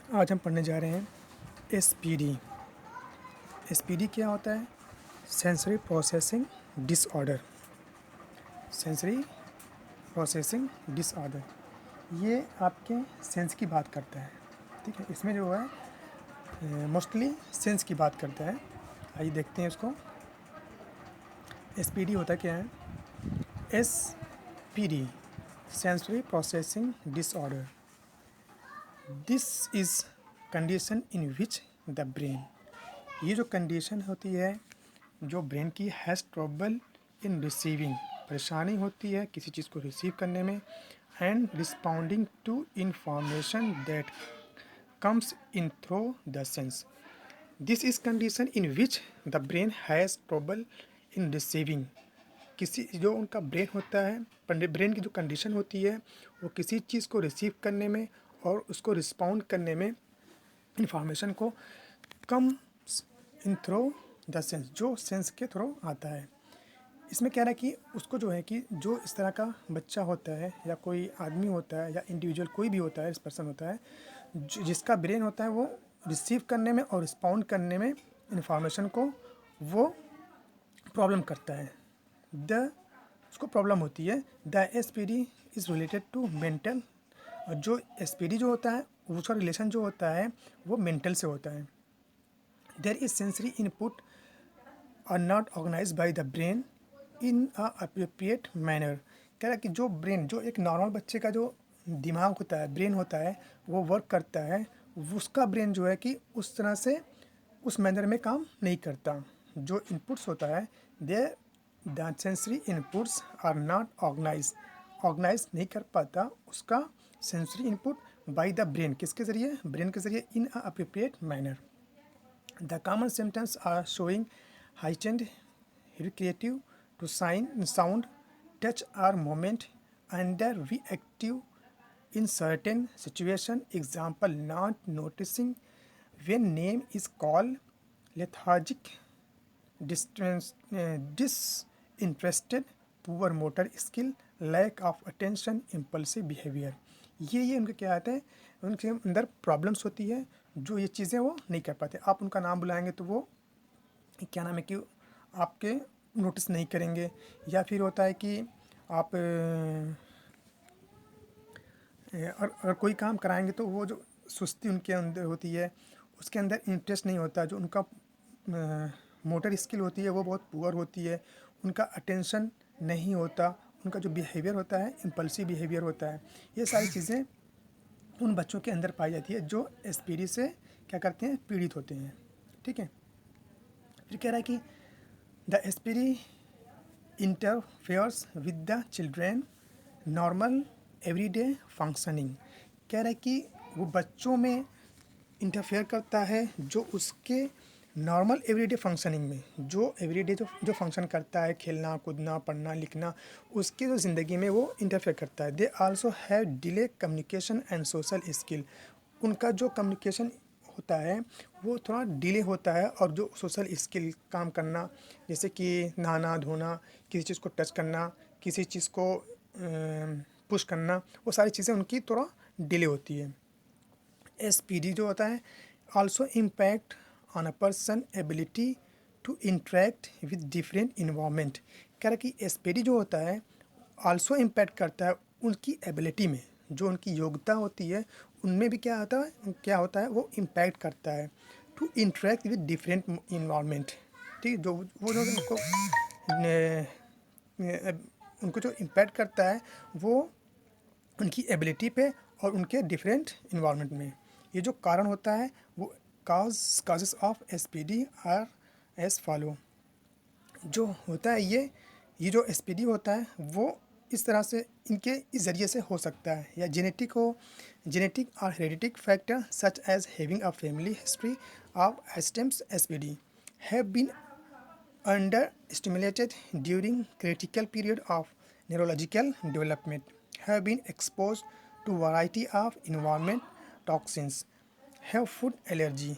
आज हम पढ़ने जा रहे हैं एसपीडी। एसपीडी क्या होता है? Sensory processing disorder. Sensory processing disorder ये आपके सेंस की बात करता है। ठीक है, इसमें जो है मोस्टली सेंस की बात करता है। आइए देखते हैं इसको। एसपीडी होता क्या है? SPD sensory processing disorder, this is condition in which the brain, ये जो कंडीशन होती है जो ब्रेन की हैज़ ट्रबल इन रिसीविंग, परेशानी होती है किसी चीज़ को रिसीव करने में, and responding to information that comes in through the sense, this is condition in which the brain has trouble in receiving. किसी जो उनका ब्रेन होता है, ब्रेन की जो कंडीशन होती है वो किसी चीज़ को रिसीव करने में और उसको रिस्पॉन्ड करने में, इंफॉर्मेशन को कम इन थ्रू द सेंस, जो सेंस के थ्रू आता है। इसमें क्या रहा कि उसको जो है कि जो इस तरह का बच्चा होता है या कोई आदमी होता है या इंडिविजुअल कोई भी होता है, इस पर्सन होता है जिसका ब्रेन होता है वो रिसीव करने में और रिस्पॉन्ड करने में इंफॉर्मेशन को वो प्रॉब्लम करता है। उसको प्रॉब्लम होती है। The SPD is related to mental, और जो एसपीडी जो होता है उसका रिलेशन जो होता है वो मेंटल से होता है। There is sensory input are not organize by the brain in a appropriate manner. कह रहा है कि जो ब्रेन, जो एक नॉर्मल बच्चे का जो दिमाग होता है, ब्रेन होता है, वो वर्क करता है, उसका ब्रेन जो है कि उस तरह से उस मैनर में काम नहीं करता। जो इनपुट्स होता है they the sensory inputs are not organize नहीं कर पाता उसका sensory input by the brain, किसके ज़रिए? ब्रेन के ज़रिए, in a appropriate manner. The common symptoms are showing heightened recreative to sound, touch or moment, underreactive in certain situation. Example: not noticing when name is called, lethargic, disinterested, poor motor skill, lack of attention, impulsive behavior। ये उनके क्या आते हैं, उनके अंदर problems होती है जो ये चीज़ें वो नहीं कर पाते। आप उनका नाम बुलाएंगे तो वो क्या नाम है कि आपके नोटिस नहीं करेंगे, या फिर होता है कि आप और अगर कोई काम कराएंगे तो वो जो सुस्ती उनके अंदर होती है, उसके अंदर इंटरेस्ट नहीं होता, जो उनका मोटर स्किल होती है वो बहुत पुअर होती है, उनका अटेंशन नहीं होता, उनका जो बिहेवियर होता है इम्पल्सिव बिहेवियर होता है। ये सारी चीज़ें उन बच्चों के अंदर पाई जाती है जो एसपीडी से क्या करते हैं, पीड़ित होते हैं। ठीक है, फिर कह रहा है कि the SPD interferes with the children normal everyday functioning. कह रहा है कि वो बच्चों में इंटरफेयर करता है जो उसके नॉर्मल एवरीडे फंक्शनिंग में, जो एवरीडे जो फंक्शन करता है, खेलना कूदना पढ़ना लिखना, उसके जो ज़िंदगी में वो इंटरफेयर करता है। They also have delay communication and social skill, उनका जो कम्युनिकेशन होता है वो थोड़ा डिले होता है, और जो सोशल स्किल काम करना, जैसे कि नहाना धोना, किसी चीज़ को टच करना, किसी चीज़ को पुश करना, वो सारी चीज़ें उनकी थोड़ा डिले होती है। एसपीडी जो होता है also impact on a person ability to interact with different environment. कह रहा है कि एसपीडी जो होता है आल्सो इम्पैक्ट करता है उनकी एबिलिटी में, जो उनकी योग्यता होती है उनमें भी क्या होता है वो इम्पैक्ट करता है to interact with different environment. ठीक, जो वो जो उनको जो इम्पैक्ट करता है वो उनकी एबिलिटी पे और उनके डिफरेंट इन्वायरमेंट में। ये जो कारण होता है वो causes of SPD R S follow. जो होता है ये जो एसपीडी होता है वो इस तरह से इनके इस ज़रिए से हो सकता है, या जेनेटिक और hereditary factor such as having a family history of esteems SPD have been under stimulated during critical period of neurological development, have been exposed to variety of environment toxins, have food allergy,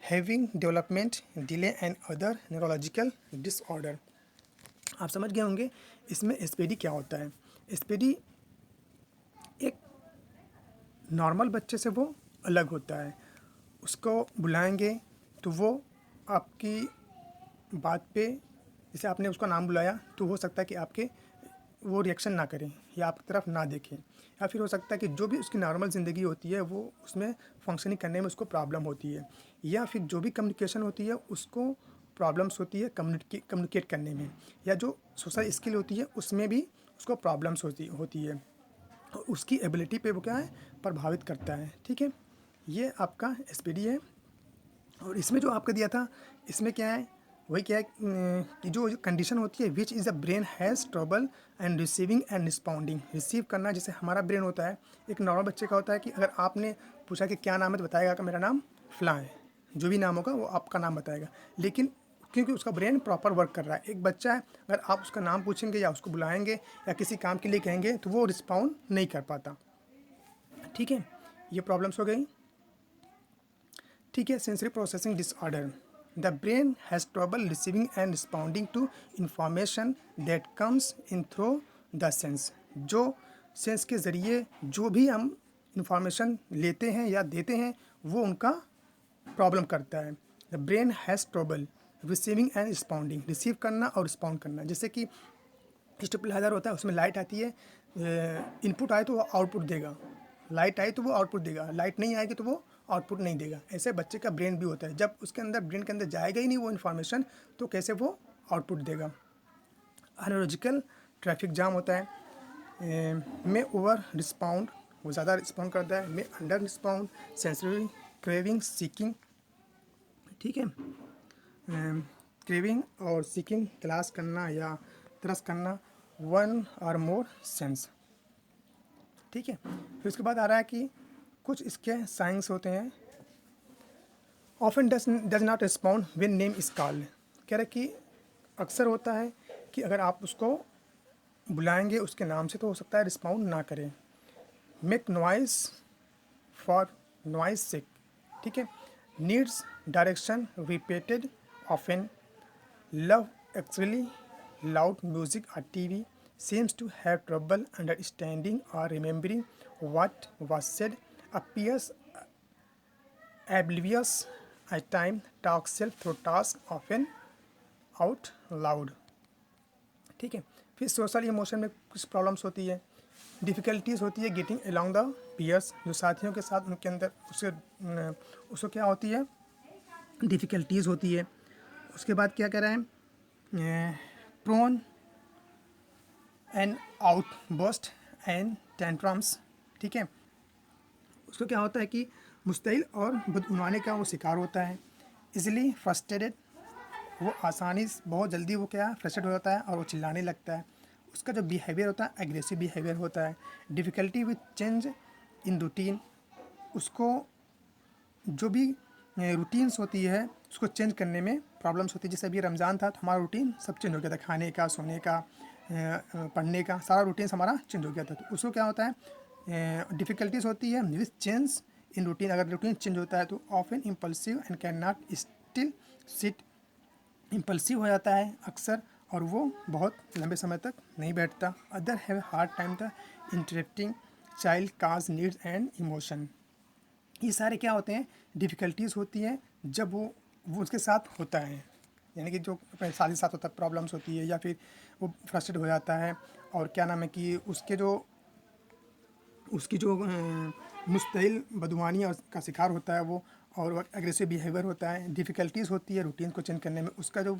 having development delay and other neurological disorder। आप समझ गए होंगे इसमें SPD क्या होता है। SPD एक normal बच्चे से वो अलग होता है। उसको बुलाएंगे तो वो आपकी बात पे, जैसे आपने उसका नाम बुलाया तो हो सकता है कि आपके वो रिएक्शन ना करें या आपकी तरफ ना देखें, या फिर हो सकता है कि जो भी उसकी नॉर्मल ज़िंदगी होती है वो उसमें फंक्शनिंग करने में उसको प्रॉब्लम होती है, या फिर जो भी कम्युनिकेशन होती है उसको प्रॉब्लम्स होती है कम्युनिकेट करने में, या जो सोशल स्किल होती है उसमें भी उसको प्रॉब्लम्स होती है, और उसकी एबिलिटी पे वो क्या है, प्रभावित करता है। ठीक है, ये आपका एसपीडी है। और इसमें जो आपका दिया था, इसमें क्या है, वही क्या है कि जो कंडीशन होती है which is the brain has trouble and receiving and responding. Receive करना, जैसे हमारा ब्रेन होता है, एक नॉर्मल बच्चे का होता है कि अगर आपने पूछा कि क्या नाम है तो बताएगा कि मेरा नाम फ़लाँ है, जो भी नाम होगा वो आपका नाम बताएगा, लेकिन क्योंकि उसका ब्रेन प्रॉपर वर्क कर रहा है। एक बच्चा है, अगर आप उसका नाम पूछेंगे या उसको बुलाएंगे या किसी काम के लिए कहेंगे तो वो रिस्पॉन्ड नहीं कर पाता। ठीक है, ये प्रॉब्लम्स हो गई। ठीक है, sensory processing disorder. The brain has trouble receiving and responding to information that comes in through the sense. जो सेंस के ज़रिए जो भी हम इंफॉर्मेशन लेते हैं या देते हैं वो उनका प्रॉब्लम करता है। The brain has trouble receiving and responding, receive करना और रिस्पॉन्ड करना। जैसे कि स्टेबलाइजर होता है, उसमें लाइट आती है, इनपुट आए तो वो आउटपुट देगा, लाइट आई तो वो आउटपुट देगा, लाइट नहीं आएगी तो वो आउटपुट नहीं देगा। ऐसे बच्चे का ब्रेन भी होता है, जब उसके अंदर ब्रेन के अंदर जाएगा ही नहीं वो इन्फॉर्मेशन तो कैसे वो आउटपुट देगा। एनर्जिकल ट्रैफिक जाम होता है, में ओवर रिस्पॉन्ड, वो ज़्यादा रिस्पॉन्ड करता है, में under respond, sensory craving seeking. ठीक है, क्रेविंग और सीकिंग, तलाश करना या तरस करना, वन और मोर सेंस। ठीक है, फिर उसके बाद आ रहा है कि कुछ इसके साइंस होते हैं। Often does not respond when name is called. कह रहे कि अक्सर होता है कि अगर आप उसको बुलाएंगे उसके नाम से तो हो सकता है रिस्पॉन्ड ना करें। मेक नॉइस फॉर नॉइस सिक। ठीक है, needs direction repeated often, love actually loud music or TV, seems to have trouble understanding or remembering what was said, appears oblivious at time, talks self through task often out loud। ठीक है, फिर social emotion में कुछ problems होती है। Difficulties होती है getting along the peers, जो साथियों के साथ उनके अंदर उसको क्या होती है, डिफ़िकल्टीज़ होती है। उसके बाद क्या कह रहा है, prone and outburst and tantrums. ठीक है, उसको क्या होता है कि मुस्तैल और बदगुमानी का वो शिकार होता है। इजीली फ्रस्ट्रेटेड, वो आसानी से बहुत जल्दी वो क्या फ्रस्ट्रेट हो जाता है और वो चिल्लाने लगता है। उसका जो बिहेवियर होता है एग्रेसिव बिहेवियर होता है। Difficulty with change in routine, उसको जो भी रूटीन्स होती है उसको चेंज करने में प्रॉब्लम्स होती है। जैसे अभी रमज़ान था तो हमारा रूटीन सब चेंज हो गया था, खाने का, सोने का, पढ़ने का, सारा रूटीन हमारा चेंज हो गया था। तो उसको क्या होता है, डिफ़िकल्टीज़ होती है विथ चेंज इन रूटीन। अगर रूटीन चेंज होता है तो often impulsive and can not still sit, impulsive हो जाता है अक्सर और वो बहुत लंबे समय तक नहीं बैठता। Other have hard time the interacting child cause needs and emotion. ये सारे क्या होते हैं, डिफ़िकल्टीज़ होती हैं जब वो उसके साथ होता है, यानी कि जो साथ ही साथ होता है प्रॉब्लम्स होती है, या फिर वो फ्रस्ट्रेट हो जाता है और क्या नाम है कि उसकी जो मुस्तैल बदगुमानी और का शिकार होता है वो, और एग्रेसिव बिहेवियर होता है। डिफ़िकल्टीज़ होती है रूटीन को चेंज करने में। उसका जो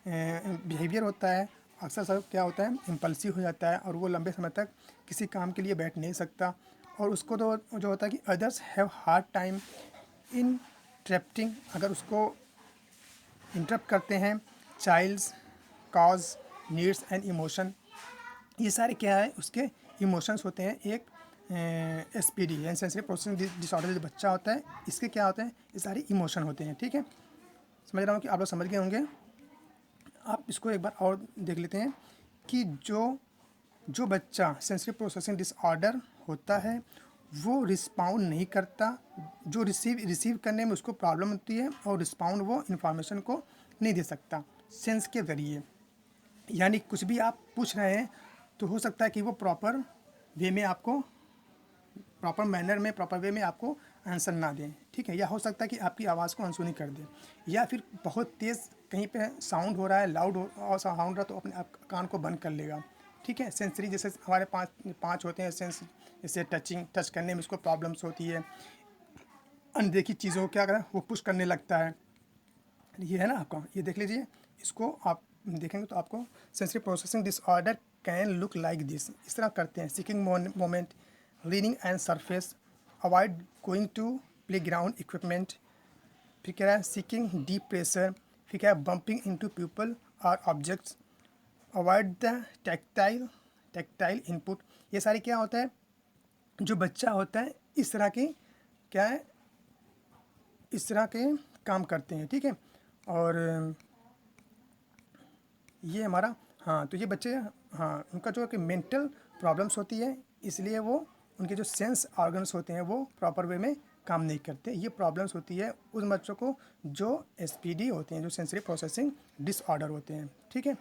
बिहेवियर होता है अक्सर सब क्या होता है, इम्पल्सिव हो जाता है और वो लंबे समय तक किसी काम के लिए बैठ नहीं सकता। और उसको तो जो होता है कि others have hard time interrupting, अगर उसको इंटरप्ट करते हैं child's cause needs and emotion. ये सारे क्या है, उसके इमोशंस होते हैं। एक एसपीडी यानी सेंसरी प्रोसेसिंग डिसऑर्डर जो बच्चा होता है इसके क्या होते हैं, ये सारे इमोशन होते हैं। ठीक है, समझ रहा हूँ कि आप लोग समझ गए होंगे। आप इसको एक बार और देख लेते हैं कि जो बच्चा सेंसरी प्रोसेसिंग डिसऑर्डर होता है वो रिस्पाउंड नहीं करता, जो रिसीव करने में उसको प्रॉब्लम होती है, और रिस्पाउंड वो इन्फॉर्मेशन को नहीं दे सकता सेंस के ज़रिए। यानी कुछ भी आप पूछ रहे हैं तो हो सकता है कि वो प्रॉपर वे में आपको प्रॉपर मैनर में, प्रॉपर वे में आपको आंसर ना दें, ठीक है। या हो सकता है कि आपकी आवाज़ को अनसुनी कर दें, या फिर बहुत तेज़ कहीं पे साउंड हो रहा है, लाउड और साउंड रहा तो अपने आप कान को बंद कर लेगा, ठीक है। सेंसरी जैसे हमारे पाँच होते हैं सेंस, जैसे टच करने में उसको प्रॉब्लम्स होती है, अनदेखी चीज़ों को क्या करें वो पुश करने लगता है। ये है ना आपका, ये देख लीजिए, इसको आप देखेंगे तो आपको sensory processing disorder can look like this, इस तरह करते हैं। Seeking movement, leaning and surface, avoid going to playground equipment, फिर क्या है सीकिंग डीप प्रेशर, फिर क्या है बम्पिंग इनटू पीपल और objects, avoid the tactile input. ये सारे क्या होता है, जो बच्चा होता है इस तरह के क्या है, इस तरह के काम करते हैं, ठीक है। और ये हमारा, हाँ तो ये बच्चे, हाँ उनका जो है कि मेंटल प्रॉब्लम्स होती है, इसलिए वो उनके जो सेंस ऑर्गन्स होते हैं वो प्रॉपर वे में काम नहीं करते। ये प्रॉब्लम्स होती है उन बच्चों को जो एसपीडी होते हैं, जो सेंसरी प्रोसेसिंग डिसऑर्डर होते हैं, ठीक है।